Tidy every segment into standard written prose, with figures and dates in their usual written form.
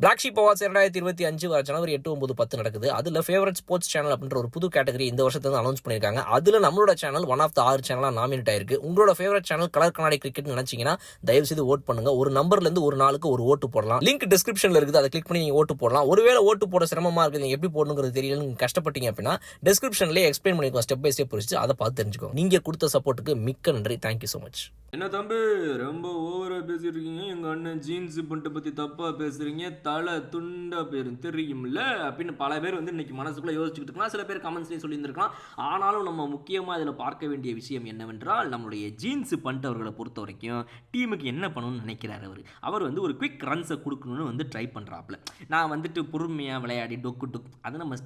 Black sheep awards 2025 ஜனவரி 8, 9, 10 நடக்குது. அதுல favourite sports channel அப்படின்ற ஒரு புது கேட்டகரி இந்த வருஷத்துல அனௌன்ஸ் பண்ணிருக்காங்க. அதுல நம்மளோட சேனல் ஒன் ஆஃப் த 6 சேனலா நாமினேட் ஆயிருக்கு. உங்களோட favourite channel colour Kannadi cricket நினைச்சீங்கன்னா தயவு செய்து ஓட் பண்ணுங்க. ஒரு நம்பர்ல இருந்து ஒரு நாளுக்கு ஒரு ஓட்டு போடலாம். லிங்க் டிஸ்கிரிப்ஷன்ல இருக்குது, அதை கிளிக் பண்ணி நீங்க ஓட்டு போடலாம். ஒருவேளை ஓட்டு போட சிரமமா இருக்குது, நீங்க எப்படி போடணுங்கிறது தெரியல, நீங்க கஷ்டப்பட்டீங்க அப்படின்னா டிஸ்கிரிப்ஷன்லேயே எக்ஸ்பிளைன் பண்ணிக்கோ, ஸ்டெப் பை ஸ்டெப் புரிச்சு அதை பார்த்து தெரிஞ்சுக்கோ. நீங்க கொடுத்த சப்போர்ட்டுக்கு மிக்க நன்றி. Thank you so much. என்ன தம்பி ரொம்ப ஓவரா பேசிட்டு இருக்கீங்க. எங்க அண்ணன் ஜீன்ஸ் பண்ணிட்டு பத்தி தப்பா பேசுறீங்க, தலை துண்டா பேரும் தெரியும்ல அப்படின்னு பல பேர் வந்து இன்னைக்கு மனசுக்குள்ள யோசிச்சுட்டு இருக்கலாம். சில பேர் கமெண்ட்ஸ்லேயும் சொல்லியிருந்திருக்கலாம். ஆனாலும் நம்ம முக்கியமாக இதில் பார்க்க வேண்டிய விஷயம் என்னவென்றால், நம்மளுடைய ஜீன்ஸ் பண்ணிட்டு அவர்களை பொறுத்த வரைக்கும் டீமுக்கு என்ன பண்ணணும்னு நினைக்கிறார். அவர் வந்து ஒரு குவிக் ரன்ஸை கொடுக்கணும்னு வந்து ட்ரை பண்ணுறாப்புல. நான் வந்துட்டு பொறுமையாக விளையாடி டொக்கு டொக்கு, அது நம்ம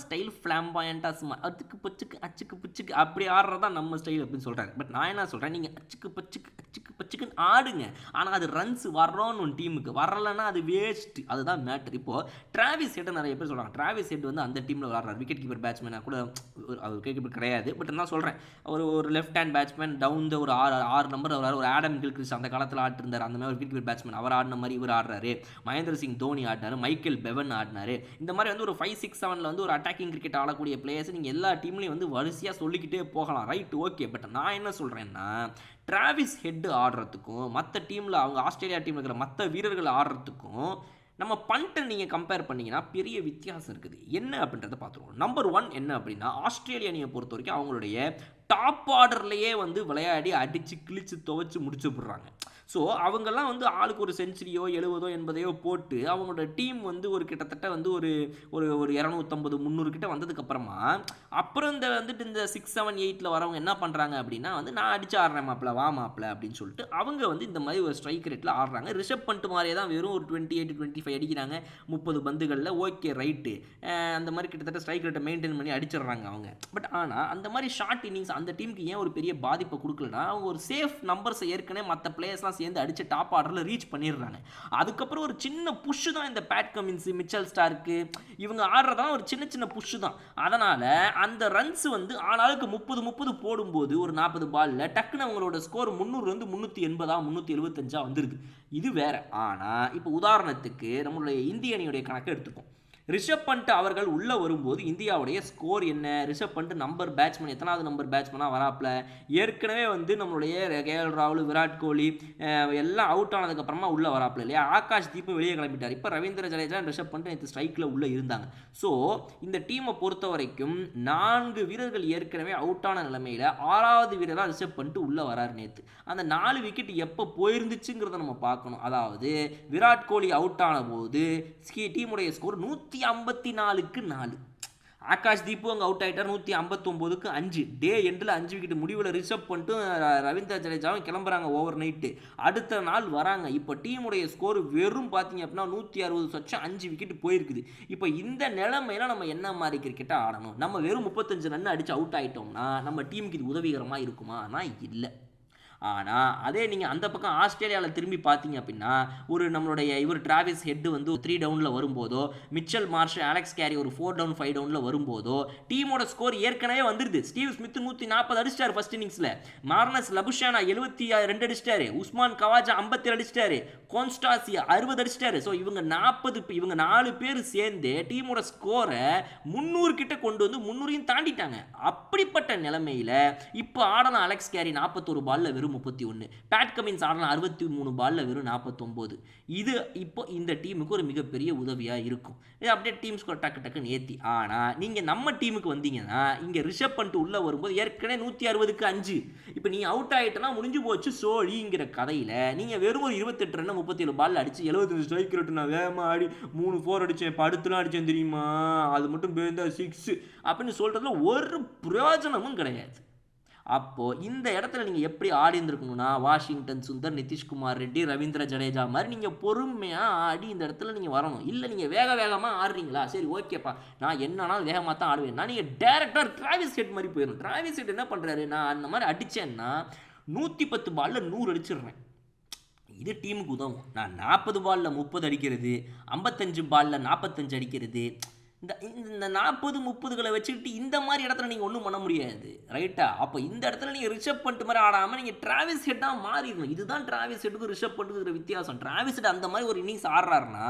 ஸ்டைல் ஃப்ளாம்பாயண்டா சும்மா அதுக்கு பச்சுக்கு அச்சுக்கு பிச்சுக்கு அப்படி ஆடுறதா நம்ம ஸ்டைல் அப்படின்னு சொல்கிறாரு. பட் நான் என்ன சொல்கிறேன், நீங்கள் அச்சுக்கு பச்சுக்குன்னு ஆடுங்க. ஆனால் அது ரன்ஸ் வர்றோன்னு ஒரு டீமுக்கு வரலன்னா அது வேஸ்ட். அதுதான் மேட்டர். இப்போது டிராவிஸ் ஹெட் நிறைய பேர் சொல்கிறாங்க. டிராவிஸ் ஹெட் வந்து அந்த டீமில் விளாட்றாரு. விக்கெட் கீப்பர் பேட்ஸ்மேனாக கூட அவர் விக்கெட் கீப்பர் கிடையாது. பட் நான் சொல்கிறேன், ஒரு left hand batsman down the ஒரு ஆறு நம்பர் அவர் ஒரு ஆடம் கில்கிறிஸ்ட் அந்த காலத்தில் ஆட்டிருந்தார். அந்த மாதிரி ஒரு விக்கெட் கீப்பர் பேட்ஸ்மேன் அவர் ஆடின மாதிரி இவர் ஆடுறாரு. மகேந்திர சிங் தோனி ஆடினார், மைக்கேல் பெவன் ஆடினார். இந்த மாதிரி வந்து ஒரு 5, 6, 7 வந்து ஒரு அட்டாக்கிங் கிரிக்கெட் ஆடக்கூடிய பிளேயர்ஸ் நீங்கள் எல்லா டீம்லையும் வந்து வரிசையாக சொல்லிக்கிட்டே போகலாம். Right, okay. பட் நான் என்ன சொல்கிறேன்னா, டிராவிஸ் ஹெட் ஆடுறதுக்கும் மற்ற டீமில் அவங்க ஆஸ்திரேலியா டீமில் இருக்கிற மற்ற வீரர்கள் ஆடுறதுக்கும் நம்ம பண்ட்டை நீங்கள் கம்பேர் பண்ணிங்கன்னா பெரிய வித்தியாசம் இருக்குது. என்ன அப்படின்றத பார்த்துருவோம். நம்பர் 1 என்ன அப்படின்னா, ஆஸ்திரேலியா அணியை பொறுத்த வரைக்கும் அவங்களுடைய டாப் ஆர்டர்லேயே வந்து விளையாடி அடித்து கிழிச்சு துவைச்சி முடிச்சு விடுறாங்க. ஸோ அவங்கெல்லாம் வந்து ஆளுக்கு ஒரு செஞ்சுரியோ 70 80 போட்டு அவங்களோட டீம் வந்து ஒரு கிட்டத்தட்ட வந்து ஒரு ஒரு 250 300 கிட்ட வந்ததுக்கப்புறமா அப்புறம் இந்த 6, 7, 8 வரவங்க என்ன பண்ணுறாங்க அப்படின்னா வந்து நான் அடிச்சு ஆடுறேன் மாப்பிள்ள, வா மாப்பிள்ள அப்படின்னு சொல்லிட்டு அவங்க வந்து இந்த மாதிரி ஒரு ஸ்ட்ரைக் ரேட்டில் ஆடுறாங்க. ரிஷப் பண்ணிட்டு மாதிரியே தான் வெறும் ஒரு 28 25 அடிக்கிறாங்க 30 பந்துகளில். ஓகே ரைட்டு, அந்த மாதிரி கிட்டத்தட்ட ஸ்ட்ரைக் ரேட்டை மெயின்டைன் பண்ணி அடிச்சிடுறாங்க அவங்க. பட் ஆனால் அந்த மாதிரி ஷார்ட் இன்னிங்ஸ் அந்த டீமுக்கு ஏன் ஒரு பெரிய பாதிப்பை கொடுக்கலன்னா, அவங்க ஒரு சேஃப் நம்பர்ஸை ஏற்கனவே மற்ற பிளேயர்ஸ்லாம் சேர்ந்து அடிச்சு டாப் ஆர்டரில் ரீச் பண்ணிடுறாங்க. அதுக்கப்புறம் ஒரு சின்ன புஷ் தான் இந்த பேட் கமின்ஸ், மிச்சல் ஸ்டார்க்கு இவங்க ஆடுறதான் ஒரு சின்ன சின்ன புஷ் தான். அதனால் அந்த ரன்ஸ் வந்து ஆளாளுக்கு 30 போடும்போது ஒரு 40 பால்ல டக்குன்னு அவங்களோட ஸ்கோர் 300 வந்து 380 375 வந்துருது. இது வேற. ஆனால் இப்போ உதாரணத்துக்கு நம்மளுடைய இந்திய அணியுடைய கணக்கை எடுத்துப்போம். ரிஷப் பண்ட் அவர்கள் உள்ளே வரும்போது இந்தியாவுடைய ஸ்கோர் என்ன? ரிஷப் பண்ட் நம்பர் பேட்ஸ்மேன், எத்தனாவது நம்பர் பேட்ஸ்மேனாக வராப்பில் ஏற்கனவே வந்து நம்மளுடைய கேஎல் ராகுல், விராட் கோலி எல்லாம் அவுட் ஆனதுக்கப்புறமா உள்ளே வராப்பில் இல்லையா? ஆகாஷ் தீப்பும் வெளியே கிளம்பிட்டார். இப்போ ரவீந்திர ஜடேஜா, ரிஷப் பண்ட் நேற்று ஸ்ட்ரைக்கில் உள்ளே இருந்தாங்க. ஸோ இந்த டீமை பொறுத்த வரைக்கும் 4 வீரர்கள் ஏற்கனவே அவுட் ஆன நிலைமையில் 6வது வீரராக ரிஷப் பண்ட் உள்ளே வராரு நேற்று. அந்த 4 விக்கெட் எப்போ போயிருந்துச்சுங்கிறத நம்ம பார்க்கணும். அதாவது விராட் கோலி அவுட் ஆன போது டீமுடைய ஸ்கோர் 154க்கு 4. ஆகாஷ் தீப்பு அங்கே அவுட் ஆகிட்டார் 159க்கு 5. டே எண்டில் 5 விக்கெட் முடிவில் ரிஷப் பண்ணிட்டு ரவீந்திர ஜடேஜாவும் கிளம்புறாங்க ஓவர் நைட்டு. அடுத்த நாள் வராங்க. இப்போ டீமுடைய ஸ்கோர் வெறும் பார்த்தீங்க அப்படின்னா 160 சொச்சம் 5 விக்கெட் போயிருக்குது. இப்போ இந்த நிலைமையில நம்ம என்ன மாதிரி கிரிக்கெட்டாக ஆடணும்? நம்ம வெறும் 35 ரன் அடித்து அவுட் ஆகிட்டோம்னா நம்ம டீமுக்கு இது உதவிகரமாக இருக்குமா? ஆனால் இல்லை. ஆனால் அதே நீங்கள் அந்த பக்கம் ஆஸ்திரேலியாவில் திரும்பி பார்த்தீங்க அப்படின்னா ஒரு நம்மளுடைய இவர் டிராவிஸ் ஹெட் வந்து 3 டவுனில் வரும்போதோ, மிச்சல் மார்ஷ், அலெக்ஸ் கேரி ஒரு 4 டவுன் 5 டவுனில் வரும்போதோ டீமோட ஸ்கோர் ஏற்கனவே வந்துருது. ஸ்டீவ் ஸ்மித் 140 அடிச்சிட்டாரு ஃபர்ஸ்ட் இன்னிங்ஸில். மார்னஸ் லபுஷானா 72 அடிச்சிட்டாரு. உஸ்மான் கவாஜா 57 அடிச்சிட்டாரு. கோன்ஸ்டாசியா 60 அடிச்சிட்டாரு. ஸோ இவங்க 4 பேர் சேர்ந்து டீமோட ஸ்கோரை 300 கிட்ட கொண்டு வந்து 300 தாண்டிட்டாங்க. அப்படிப்பட்ட நிலைமையில் இப்போ ஆடலாம் அலெக்ஸ் கேரி 41 பால்ல வெறும் 31, பேட் கமின்ஸ் ஆடலாம் 63 பால்ல வெறும் 49. இது இப்போ இந்த டீமுக்கு ஒரு மிகப்பெரிய உதவியாக இருக்கும். இது அப்படியே டீம் ஸ்கோர் டக்குன்னு ஏற்றி. ஆனால் நீங்கள் நம்ம டீமுக்கு வந்தீங்கன்னா இங்கே ரிஷப் பண்ணிட்டு உள்ளே வரும்போது ஏற்கனவே 160க்கு 5. இப்போ நீ அவுட் ஆகிட்டனா முடிஞ்சு போச்சு சோழிங்கிற கதையில் நீங்கள் வெறும் ஒரு 28 ரன் 37 பால்ல அடிச்சு 75 ஸ்ட்ரைக் ரேட்டு நான் வேகமாக ஆடி 3 4 அடித்தேன், படுத்துலாம் அடித்தேன் தெரியுமா, அது மட்டும் பேருந்தா 6 அப்படின்னு சொல்கிறதுல ஒரு பிரயோஜனமும் கிடையாது. அப்போது இந்த இடத்துல நீங்கள் எப்படி ஆடி இருந்திருக்கணும்னா, வாஷிங்டன் சுந்தர், நிதிஷ்குமார் ரெட்டி, ரவீந்திர ஜடேஜா மாதிரி நீங்கள் பொறுமையாக ஆடி இந்த இடத்துல நீங்கள் வரணும். இல்லை நீங்கள் வேகமாக ஆடுறீங்களா, சரி ஓகேப்பா நான் என்னன்னாலும் வேகமாக தான் ஆடுவேன், நான் நீங்கள் டேரக்டாக டிராவிஸ் ஹெட் மாதிரி போயிடணும். டிராவிஸ் ஹெட் என்ன பண்ணுறாரு, நான் அந்த மாதிரி அடித்தேன்னா 110 பால்ல 100 அடிச்சிடுறேன். இது டீமுக்கு உதவும். நான் 40 பால்ல 30 அடிக்கிறது, 55 பால்ல 45 அடிக்கிறது, இந்த இந்த 40-30களை வச்சுக்கிட்டு இந்த மாதிரி இடத்துல நீங்கள் ஒன்றும் பண்ண முடியாது ரைட்டா. அப்போ இந்த இடத்துல நீங்கள் ரிஷப் பண்ணிட்டு மாதிரி ஆடாமல் நீங்கள் டிராவிஸ் ஹெட்டாக மாறிடணும். இதுதான் டிராவிஸ் ஹெட்டுக்கும் ரிஷப் பண்ணிட்டு இருக்கிற வித்தியாசம். டிராவிஸ் ஹெட் அந்த மாதிரி ஒரு இன்னிங்ஸ் ஆடுறாருன்னா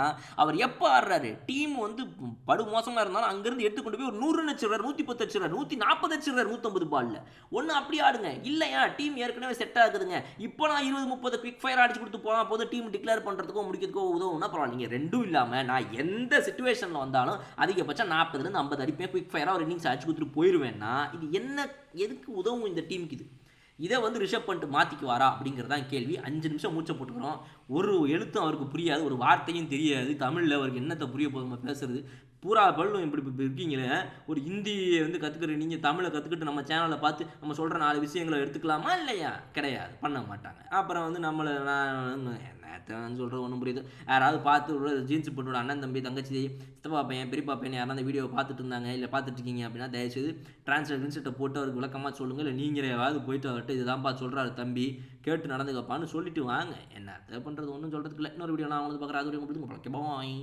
அவர் எப்போ ஆடுறாரு, டீம் வந்து படு மோசமாக இருந்தாலும் அங்கேருந்து எடுத்து கொண்டு போய் ஒரு 100 ரன் அடிச்சிடுறாரு, 110 அடிச்சிடுறாரு, 140 அடிச்சிடுறாரு 150 பால்ல. ஒன்று அப்படி ஆடுங்க, இல்லையா டீம் ஏற்கனவே செட் ஆகுதுங்க, இப்போ நான் 20-30 குவிக் ஃபயர் அடிச்சு கொடுத்து போனால் போது டீம் டிக்ளேர் பண்ணுறதுக்கோ முடிக்கிறதுக்கோ உதவும்னா பரவாயில்ல. நீங்கள் ரெண்டும் இல்லாமல் நான் எந்த சுச்சுவேஷனில் வந்தாலும் அதிகபட்சம் 40லேருந்து 50 அடிப்பேன், குவிக் ஃபயராக ஒரு இன்னிங்ஸ் அடிச்சு கொடுத்துட்டு போயிடுவேன்னா இது என்ன, எதுக்கு உதவும் இந்த டீமுக்கு இது? இதை வந்து ரிஷப் பண்ணிட்டு மாற்றிக்குவாரா அப்படிங்கிறதான் கேள்வி. 5 நிமிஷம் மூச்சை போட்டுக்கிறோம், ஒரு எழுத்தும் அவருக்கு புரியாது, ஒரு வார்த்தையும் தெரியாது, தமிழில் அவருக்கு என்னத்தை புரிய போதுமா பேசுறது, பூரா பல்லும் இப்படி இருக்கீங்களே. ஒரு ஹிந்தியை வந்து கற்றுக்கிற நீங்கள் தமிழை கற்றுக்கிட்டு நம்ம சேனலை பார்த்து நம்ம சொல்கிற 4 விஷயங்களை எடுத்துக்கலாமா இல்லையா? கிடையாது, பண்ண மாட்டாங்க. அப்புறம் வந்து நம்மளை நான் சொல்கிறது ஒன்றும் புரியுது. யாராவது பார்த்து ஜீன்ஸ் போட்டு அண்ணன் தம்பி தங்கச்சி சித்தப்பா பையன் பெரியப்பா பையன் யாராவது அந்த வீடியோவை பார்த்துட்டு இருந்தாங்க இல்லை பார்த்துட்டு இருக்கீங்க அப்படின்னா தயவுசெய்து டிரான்ஸ்லேட்டை போட்டு அவருக்கு விளக்கமாக சொல்லுங்கள். இல்லை நீங்களே ஏதாவது போயிட்டு அவர்கிட்ட இதுதான் பார்த்து சொல்கிறாரு தம்பி, கேட்டு நடந்துக்கப்பான்னு சொல்லிட்டு வாங்க. என்ன பண்ணுறது, ஒன்றும் சொல்கிறதுக்கு இல்லை. இன்னொரு வீடியோ நான் வந்து பார்க்குறேன். அது வரைக்கும் பாய்.